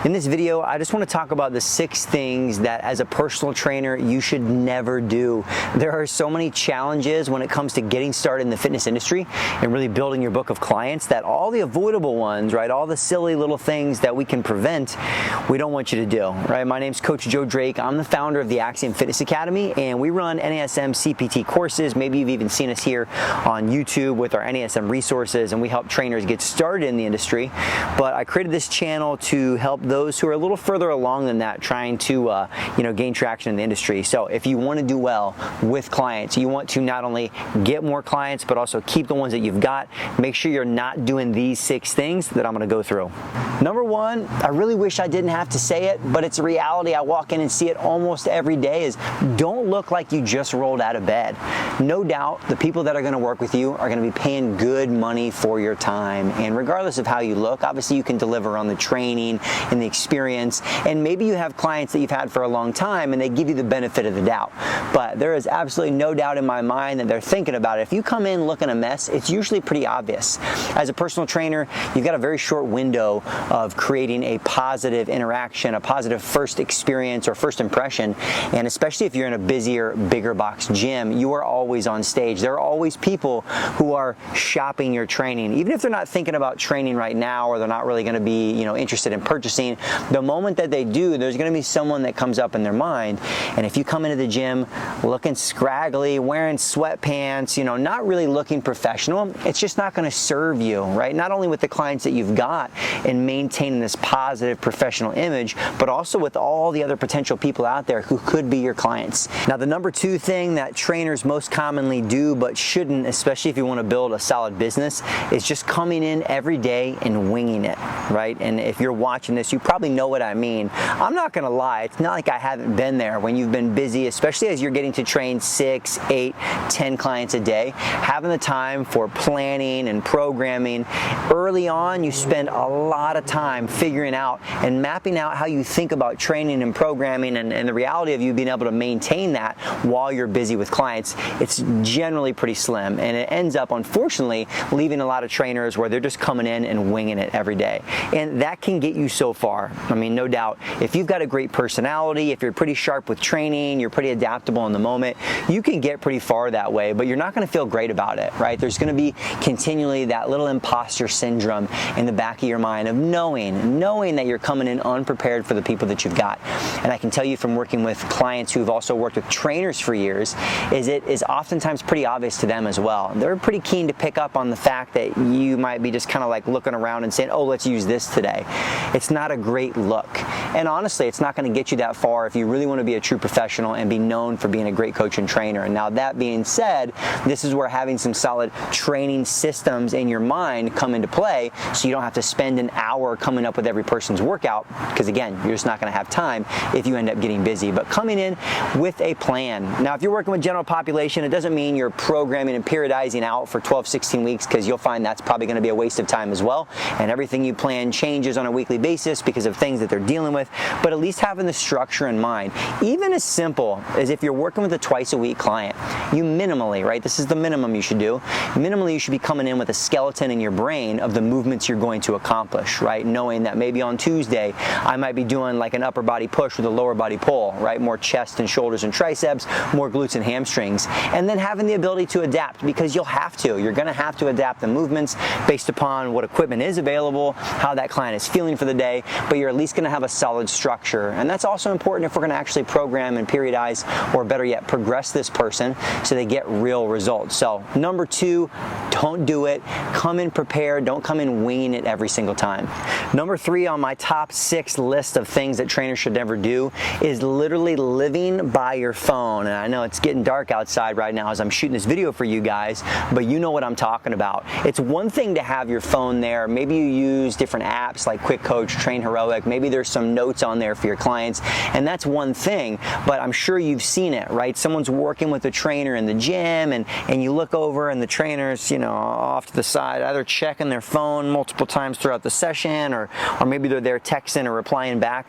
In this video, I just want to talk about the 6 things that as a personal trainer, you should never do. There are so many challenges when it comes to getting started in the fitness industry and really building your book of clients that all the avoidable ones, right, all the silly little things that we can prevent, we don't want you to do, right? My name's Coach Joe Drake. I'm the founder of the Axiom Fitness Academy, and we run NASM CPT courses. Maybe you've even seen us here on YouTube with our NASM resources, and we help trainers get started in the industry. But I created this channel to help those who are a little further along than that, trying to gain traction in the industry. So if you want to do well with clients, you want to not only get more clients but also keep the ones that you've got, make sure you're not doing these 6 things that I'm going to go through. Number 1, I really wish I didn't have to say it, but it's a reality. I walk in and see it almost every day, is don't look like you just rolled out of bed. No doubt the people that are going to work with you are going to be paying good money for your time, and regardless of how you look, obviously you can deliver on the training and the experience, and maybe you have clients that you've had for a long time and they give you the benefit of the doubt. But there is absolutely no doubt in my mind that they're thinking about it. If you come in looking a mess, it's usually pretty obvious. As a personal trainer, you've got a very short window of creating a positive interaction, a positive first experience or first impression, and especially if you're in a busier, bigger box gym, you are always on stage. There are always people who are shopping your training, even if they're not thinking about training right now or they're not really going to be interested in purchasing. The moment that they do, there's going to be someone that comes up in their mind, and if you come into the gym looking scraggly, wearing sweatpants, not really looking professional, it's just not going to serve you, right? Not only with the clients that you've got in maintaining this positive professional image, but also with all the other potential people out there who could be your clients. Now, the number 2 thing that trainers most commonly do but shouldn't, especially if you want to build a solid business, is just coming in every day and winging it, right? And if you're watching this, you probably know what I mean. I'm not going to lie. It's not like I haven't been there when you've been busy, especially as you're getting to train 6, 8, 10 clients a day. Having the time for planning and programming. Early on, you spend a lot of time figuring out and mapping out how you think about training and programming, and the reality of you being able to maintain that while you're busy with clients, it's generally pretty slim, and it ends up, unfortunately, leaving a lot of trainers where they're just coming in and winging it every day. And that can get you so far. I mean, no doubt, if you've got a great personality, if you're pretty sharp with training, you're pretty adaptable in the moment, you can get pretty far that way, but you're not going to feel great about it, right? There's going to be continually that little imposter syndrome in the back of your mind of knowing that you're coming in unprepared for the people that you've got. And I can tell you from working with clients who've also worked with trainers for years, is it is oftentimes pretty obvious to them as well. They're pretty keen to pick up on the fact that you might be just kind of like looking around and saying, oh, let's use this today. It's not a great look. And honestly, it's not going to get you that far if you really want to be a true professional and be known for being a great coach and trainer. And now, that being said, this is where having some solid training systems in your mind come into play, so you don't have to spend an hour coming up with every person's workout, because again, you're just not going to have time if you end up getting busy. But coming in with a plan. Now, if you're working with general population, it doesn't mean you're programming and periodizing out for 12, 16 weeks, because you'll find that's probably going to be a waste of time as well. And everything you plan changes on a weekly basis because of things that they're dealing with. But at least having the structure in mind, even as simple as if you're working with a twice a week client, you minimally, right? This is the minimum you should do. Minimally, you should be coming in with a skeleton in your brain of the movements you're going to accomplish, right? Knowing that maybe on Tuesday, I might be doing like an upper body push with a lower body pull, right? More chest and shoulders and triceps, more glutes and hamstrings. And then having the ability to adapt, because you'll have to. You're going to have to adapt the movements based upon what equipment is available, how that client is feeling for the day, but you're at least going to have a solid structure. And that's also important if we're going to actually program and periodize, or better yet, progress this person so they get real results. So number 2, don't do it. Come in prepared. Don't come in winging it every single time. Number 3 on my top 6 list of things that trainers should never do is literally living by your phone. And I know it's getting dark outside right now as I'm shooting this video for you guys, but you know what I'm talking about. It's one thing to have your phone there. Maybe you use different apps like Quick Coach, Train Heroic. Maybe there's some notes on there for your clients, and that's one thing, but I'm sure you've seen it, right? Someone's working with a trainer in the gym, and you look over and the trainer's, off to the side, either checking their phone multiple times throughout the session, or maybe they're there texting or replying back.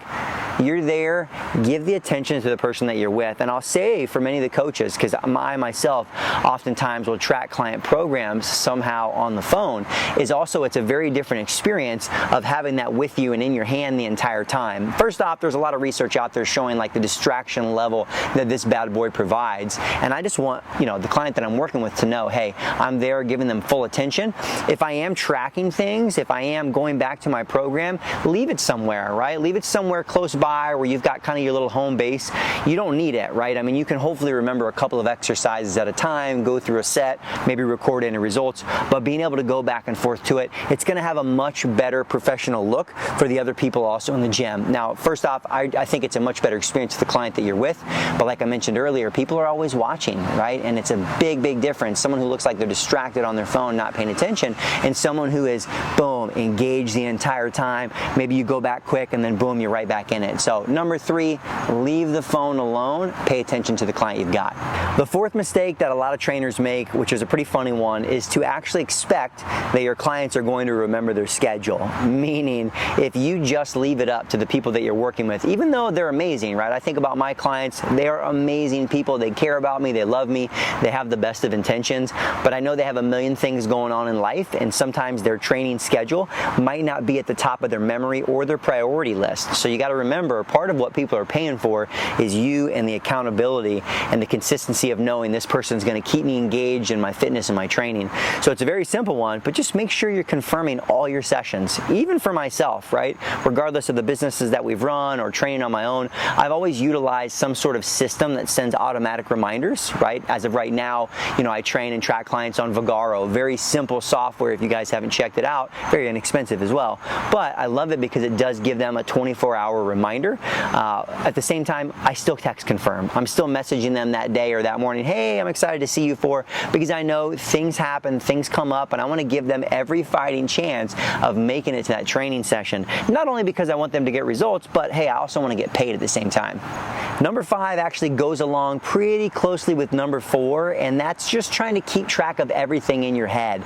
You're there, give the attention to the person that you're with. And I'll say for many of the coaches, because I myself oftentimes will track client programs somehow on the phone, is also it's a very different experience of having that with you and in your your hand the entire time. First off, there's a lot of research out there showing like the distraction level that this bad boy provides, and I just want, you know, the client that I'm working with to know, hey, I'm there giving them full attention. If I am tracking things, if I am going back to my program, leave it somewhere, right? Leave it somewhere close by where you've got kind of your little home base. You don't need it, right? I mean, you can hopefully remember a couple of exercises at a time, go through a set, maybe record any results, but being able to go back and forth to it, it's going to have a much better professional look for the other people also in the gym. Now, first off, I think it's a much better experience for the client that you're with, but like I mentioned earlier, people are always watching, right? And it's a big, big difference. Someone who looks like they're distracted on their phone, not paying attention, and someone who is, boom, engaged the entire time. Maybe you go back quick and then boom, you're right back in it. So number 3, leave the phone alone, pay attention to the client you've got. The fourth mistake that a lot of trainers make, which is a pretty funny one, is to actually expect that your clients are going to remember their schedule. Meaning, if you just leave it up to the people that you're working with, even though they're amazing, right? I think about my clients, they are amazing people. They care about me, they love me, they have the best of intentions, but I know they have a million things going on in life, and sometimes their training schedule might not be at the top of their memory or their priority list. So you got to remember, part of what people are paying for is you and the accountability and the consistency of knowing this person's going to keep me engaged in my fitness and my training. So it's a very simple one, but just make sure you're confirming all your sessions. Even for myself, right? Regardless of the businesses that we've run or training on my own, I've always utilized some sort of system that sends automatic reminders, right? As of right now, you know, I train and track clients on Vagaro, very simple software if you guys haven't checked it out, very inexpensive as well. But I love it because it does give them a 24-hour reminder. At the same time, I still text confirm. I'm still messaging them that day or that morning, hey, I'm excited to see you because I know things happen, things come up, and I want to give them every fighting chance of making it to that training session. Not only because I want them to get results, but hey, I also want to get paid at the same time. Number 5 actually goes along pretty closely with number 4, and that's just trying to keep track of everything in your head.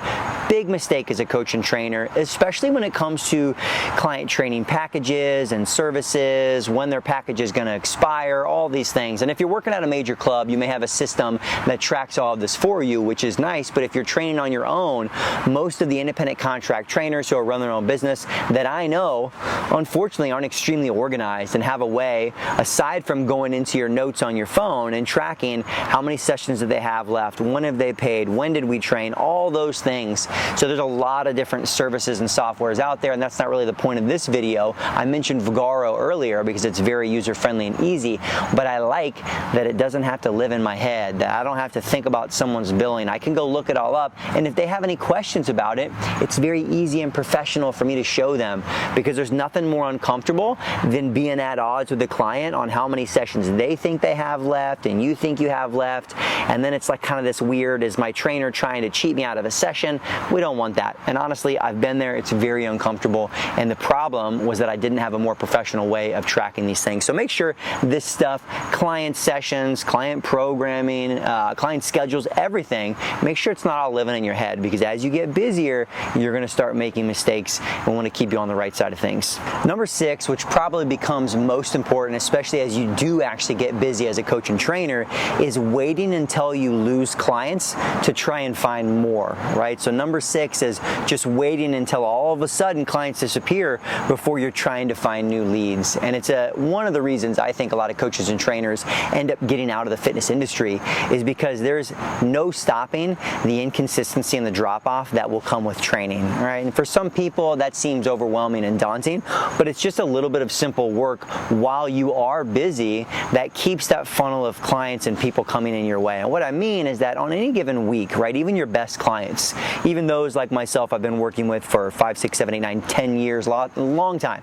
Big mistake as a coach and trainer, especially when it comes to client training packages and services, when their package is going to expire, all these things. And if you're working at a major club, you may have a system that tracks all of this for you, which is nice, but if you're training on your own, most of the independent contract trainers who are running their own business that I know, unfortunately, aren't extremely organized and have a way, aside from going into your notes on your phone and tracking how many sessions do they have left, when have they paid, when did we train, all those things. So there's a lot of different services and softwares out there, and that's not really the point of this video. I mentioned Vagaro earlier because it's very user-friendly and easy, but I like that it doesn't have to live in my head, that I don't have to think about someone's billing. I can go look it all up, and if they have any questions about it, it's very easy and professional for me to show them, because there's nothing more uncomfortable than being at odds with the client on how many sessions they think they have left and you think you have left, and then it's like kind of this weird, is my trainer trying to cheat me out of a session? We don't want that. And honestly, I've been there, it's very uncomfortable, and the problem was that I didn't have a more professional way of tracking these things. So make sure this stuff, client sessions, client programming, client schedules, everything, make sure it's not all living in your head, because as you get busier, you're going to start making mistakes. We want to keep you on the right side of things. Number 6, which probably becomes most important, especially as you do actually get busy as a coach and trainer, is waiting until you lose clients to try and find more, right? So number 6 is just waiting until all of a sudden clients disappear before you're trying to find new leads. And it's one of the reasons I think a lot of coaches and trainers end up getting out of the fitness industry, is because there's no stopping the inconsistency and the drop-off that will come with training, right? And for some people that seems overwhelming and daunting, but it's just a little bit of simple work while you are busy that keeps that funnel of clients and people coming in your way. And what I mean is that on any given week, right, even your best clients, even those like myself I've been working with for 5, 6, 7, 8, 9, 10 years, long time,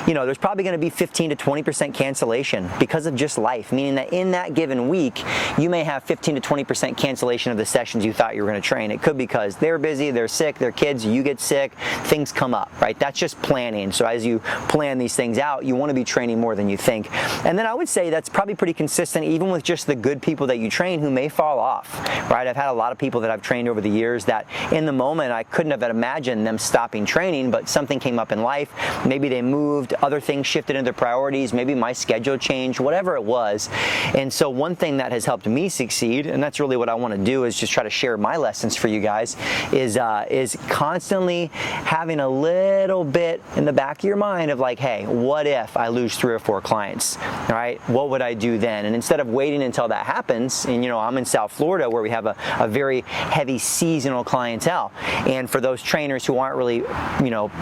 you know, there's probably going to be 15 to 20% cancellation because of just life, meaning that in that given week, you may have 15 to 20% cancellation of the sessions you thought you were going to train. It could be because they're busy, they're sick, their kids, you get sick, things come up, right? That's just planning. So as you plan these things out, you want to be training more than you think. And then I would say that's probably pretty consistent even with just the good people that you train who may fall off, right? I've had a lot of people that I've trained over the years that in the moment I couldn't have imagined them stopping training, but something came up in life. Maybe they moved, other things shifted into their priorities, maybe my schedule changed, whatever it was. And so one thing that has helped me succeed, and that's really what I want to do, is just try to share my lessons for you guys, is constantly having a little bit in the back back of your mind of like, hey, what if I lose 3 or 4 clients, all right? What would I do then? And instead of waiting until that happens, and I'm in South Florida where we have a very heavy seasonal clientele. And for those trainers who aren't really,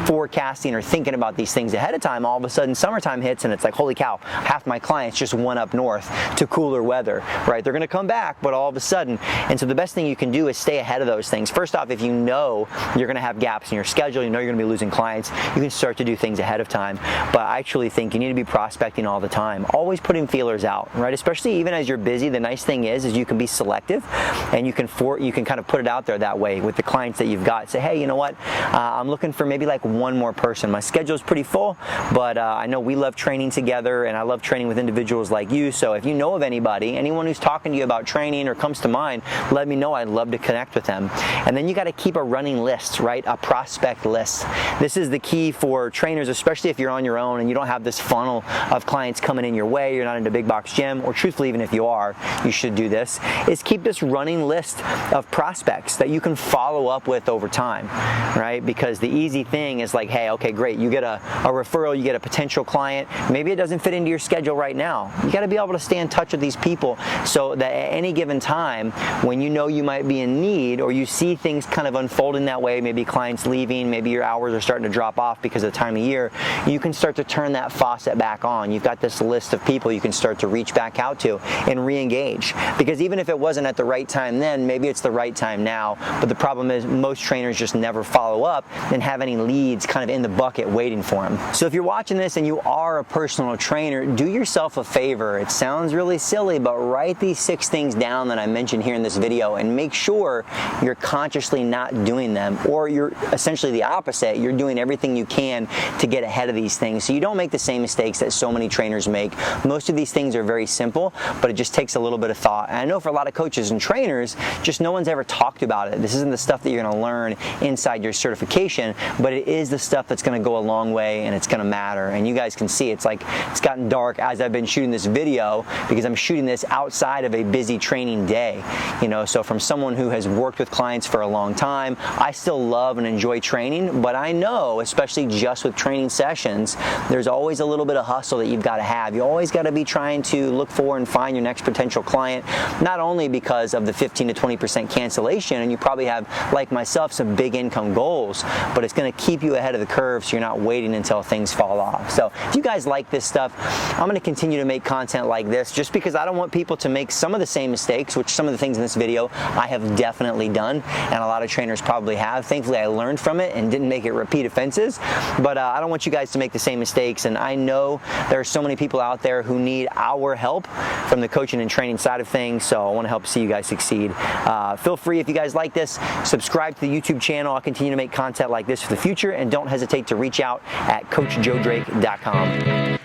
forecasting or thinking about these things ahead of time, all of a sudden summertime hits and it's like, holy cow, half my clients just went up north to cooler weather, right? They're gonna come back, but all of a sudden. And so the best thing you can do is stay ahead of those things. First off, if you know you're gonna have gaps in your schedule, you're gonna be losing clients, you can start to do things ahead of time. But I actually think you need to be prospecting all the time, always putting feelers out, right? Especially even as you're busy, the nice thing is you can be selective and you can kind of put it out there that way with the clients that you've got. Say, hey, you know what? I'm looking for maybe like one more person. My schedule is pretty full, but I know we love training together and I love training with individuals like you. So if you know of anybody, anyone who's talking to you about training or comes to mind, let me know. I'd love to connect with them. And then you got to keep a running list, right? A prospect list. This is the key for trainers, especially if you're on your own and you don't have this funnel of clients coming in your way, you're not in a big box gym, or truthfully, even if you are, you should do this, is keep this running list of prospects that you can follow up with over time, right? Because the easy thing is like, hey, okay, great, you get a referral, you get a potential client, maybe it doesn't fit into your schedule right now. You got to be able to stay in touch with these people so that at any given time, when you know you might be in need or you see things kind of unfolding that way, maybe clients leaving, maybe your hours are starting to drop off because of the time of year, you can start to turn that faucet back on. You've got this list of people you can start to reach back out to and re-engage. Because even if it wasn't at the right time then, maybe it's the right time now. But the problem is most trainers just never follow up and have any leads kind of in the bucket waiting for them. So if you're watching this and you are a personal trainer, do yourself a favor. It sounds really silly, but write these 6 things down that I mentioned here in this video and make sure you're consciously not doing them, or you're essentially the opposite. You're doing everything you can to get ahead of these things so you don't make the same mistakes that so many trainers make. Most of these things are very simple, but it just takes a little bit of thought. And I know for a lot of coaches and trainers, just no one's ever talked about it. This isn't the stuff that you're going to learn inside your certification, but it is the stuff that's going to go a long way and it's going to matter. And you guys can see it's like it's gotten dark as I've been shooting this video because I'm shooting this outside of a busy training day. So from someone who has worked with clients for a long time, I still love and enjoy training, but I know, especially just with training sessions, there's always a little bit of hustle that you've got to have. You always got to be trying to look for and find your next potential client, not only because of the 15 to 20% cancellation, and you probably have, like myself, some big income goals, but it's going to keep you ahead of the curve so you're not waiting until things fall off. So if you guys like this stuff, I'm going to continue to make content like this just because I don't want people to make some of the same mistakes, which some of the things in this video I have definitely done, and a lot of trainers probably have. Thankfully, I learned from it and didn't make it repeat offenses, but I don't want you guys to make the same mistakes, and I know there are so many people out there who need our help from the coaching and training side of things, so I want to help see you guys succeed. Feel free, if you guys like this, subscribe to the YouTube channel. I'll continue to make content like this for the future, and don't hesitate to reach out at CoachJoeDrake.com.